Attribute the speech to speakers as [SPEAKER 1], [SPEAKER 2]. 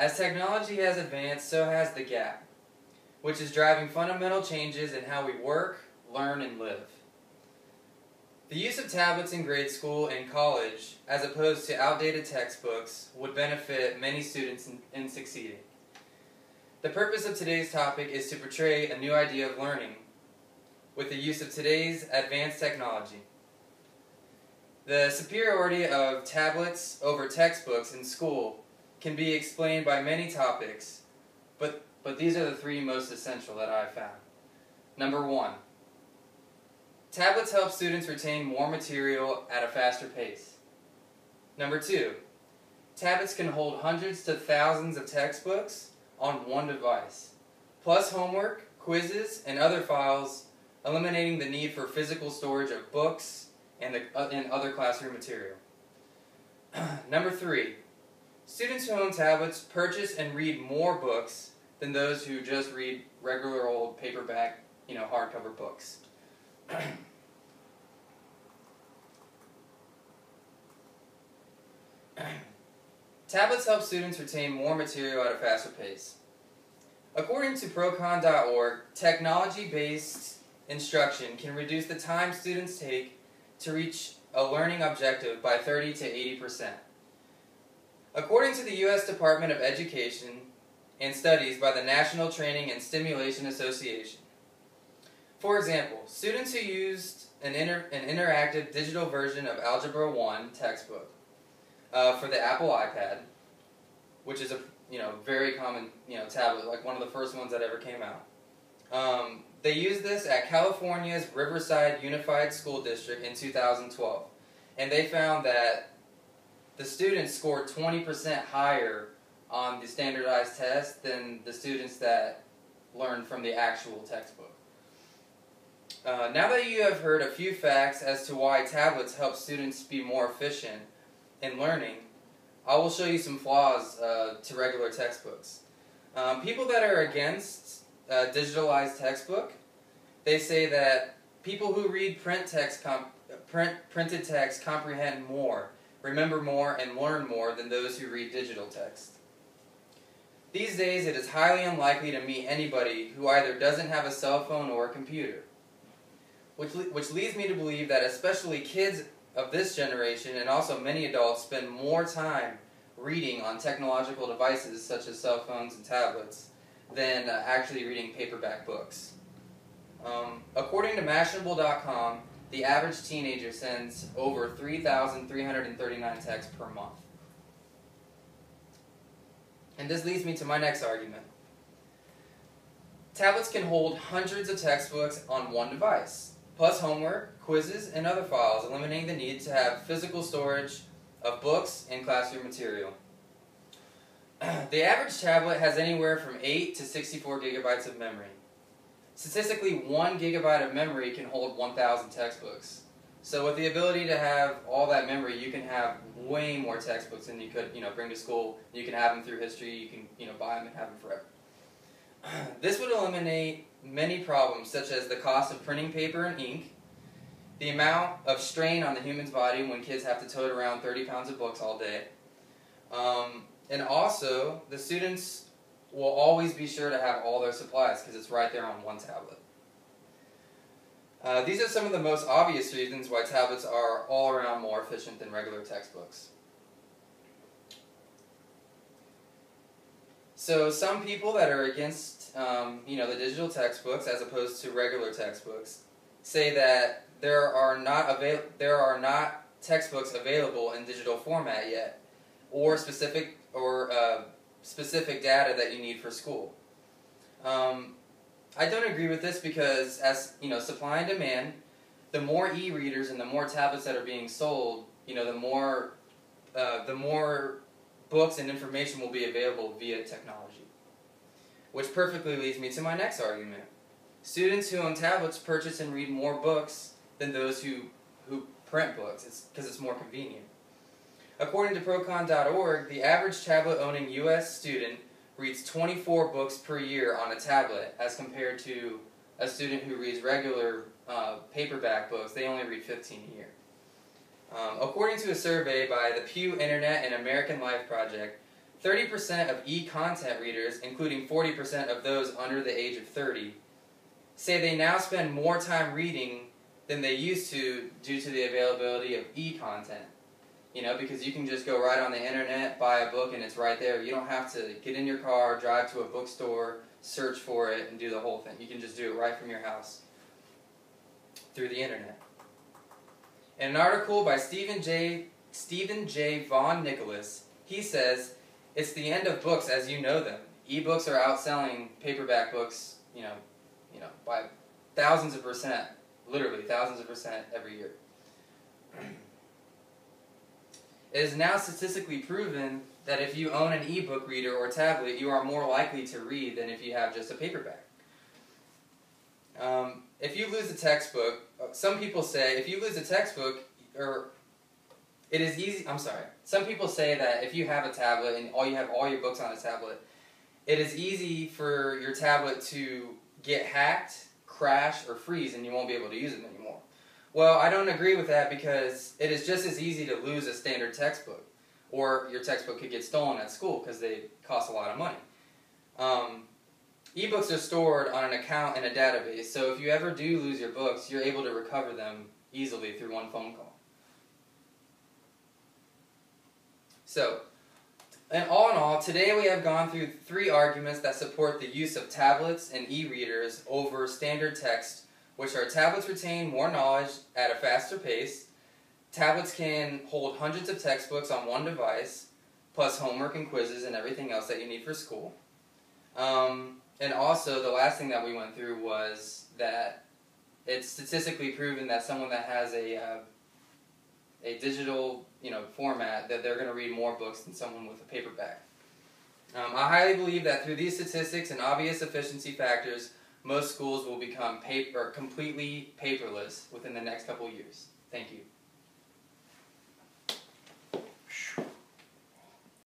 [SPEAKER 1] As technology has advanced, so has the gap, which is driving fundamental changes in how we work, learn, and live. The use of tablets in grade school and college, as opposed to outdated textbooks, would benefit many students in succeeding. The purpose of today's topic is to portray a new idea of learning with the use of today's advanced technology. The superiority of tablets over textbooks in school can be explained by many topics, but these are the three most essential that I've found. Number one, tablets help students retain more material at a faster pace. Number two, tablets can hold hundreds to thousands of textbooks on one device, plus homework, quizzes, and other files, eliminating the need for physical storage of books and other classroom material. Number three, students who own tablets purchase and read more books than those who just read regular old paperback, hardcover books. Tablets help students retain more material at a faster pace. According to procon.org, technology-based instruction can reduce the time students take to reach a learning objective by 30 to 80%. According to the U.S. Department of Education and studies by the National Training and Stimulation Association. For example, students who used an interactive digital version of Algebra 1 textbook for the Apple iPad, which is a very common tablet, like one of the first ones that ever came out. They used this at California's Riverside Unified School District in 2012, and they found that the students scored 20% higher on the standardized test than the students that learned from the actual textbook. Now that you have heard a few facts as to why tablets help students be more efficient in learning, I will show you some flaws to regular textbooks. People that are against digitalized textbook, they say that people who read printed text comprehend more, remember more, and learn more than those who read digital text. These days, it is highly unlikely to meet anybody who either doesn't have a cell phone or a computer, which leads me to believe that especially kids of this generation and also many adults spend more time reading on technological devices such as cell phones and tablets than actually reading paperback books. According to Mashable.com, the average teenager sends over 3,339 texts per month. And this leads me to my next argument. Tablets can hold hundreds of textbooks on one device, plus homework, quizzes, and other files, eliminating the need to have physical storage of books and classroom material. The average tablet has anywhere from 8 to 64 gigabytes of memory. Statistically, 1 gigabyte of memory can hold 1,000 textbooks. So with the ability to have all that memory, you can have way more textbooks than you could, bring to school. You can have them through history. You can, buy them and have them forever. This would eliminate many problems, such as the cost of printing paper and ink, the amount of strain on the human's body when kids have to tote around 30 pounds of books all day, and also the students will always be sure to have all their supplies because it's right there on one tablet. These are some of the most obvious reasons why tablets are all around more efficient than regular textbooks. So some people that are against the digital textbooks as opposed to regular textbooks say that there are not textbooks available in digital format yet, or specific data that you need for school. I don't agree with this because, as supply and demand, the more e-readers and the more tablets that are being sold, the more books and information will be available via technology. Which perfectly leads me to my next argument. Students who own tablets purchase and read more books than those who print books, because it's more convenient. According to procon.org, the average tablet-owning U.S. student reads 24 books per year on a tablet as compared to a student who reads regular paperback books. They only read 15 a year. According to a survey by the Pew Internet and American Life Project, 30% of e-content readers, including 40% of those under the age of 30, say they now spend more time reading than they used to due to the availability of e-content. You know, because you can just go right on the internet, buy a book, and it's right there. You don't have to get in your car, drive to a bookstore, search for it, and do the whole thing. You can just do it right from your house through the internet. In an article by Stephen J. Von Nicholas, he says, "It's the end of books as you know them. E-books are outselling paperback books, by thousands of percent, literally thousands of percent every year. It is now statistically proven that if you own an e-book reader or tablet, you are more likely to read than if you have just a paperback. If you lose a textbook, some people say if you lose a textbook, it is easy. Some people say that if you have a tablet and you have all your books on a tablet, it is easy for your tablet to get hacked, crash, or freeze, and you won't be able to use it anymore. Well, I don't agree with that because it is just as easy to lose a standard textbook, or your textbook could get stolen at school because they cost a lot of money. E-books are stored on an account in a database, so if you ever do lose your books, you're able to recover them easily through one phone call. So, and all in all, today we have gone through 3 arguments that support the use of tablets and e-readers over standard text, which are tablets retain more knowledge at a faster pace, tablets can hold hundreds of textbooks on one device, plus homework and quizzes and everything else that you need for school. And also, the last thing that we went through was that it's statistically proven that someone that has a digital format, that they're going to read more books than someone with a paperback. I highly believe that through these statistics and obvious efficiency factors, most schools will become completely paperless within the next couple years. Thank you.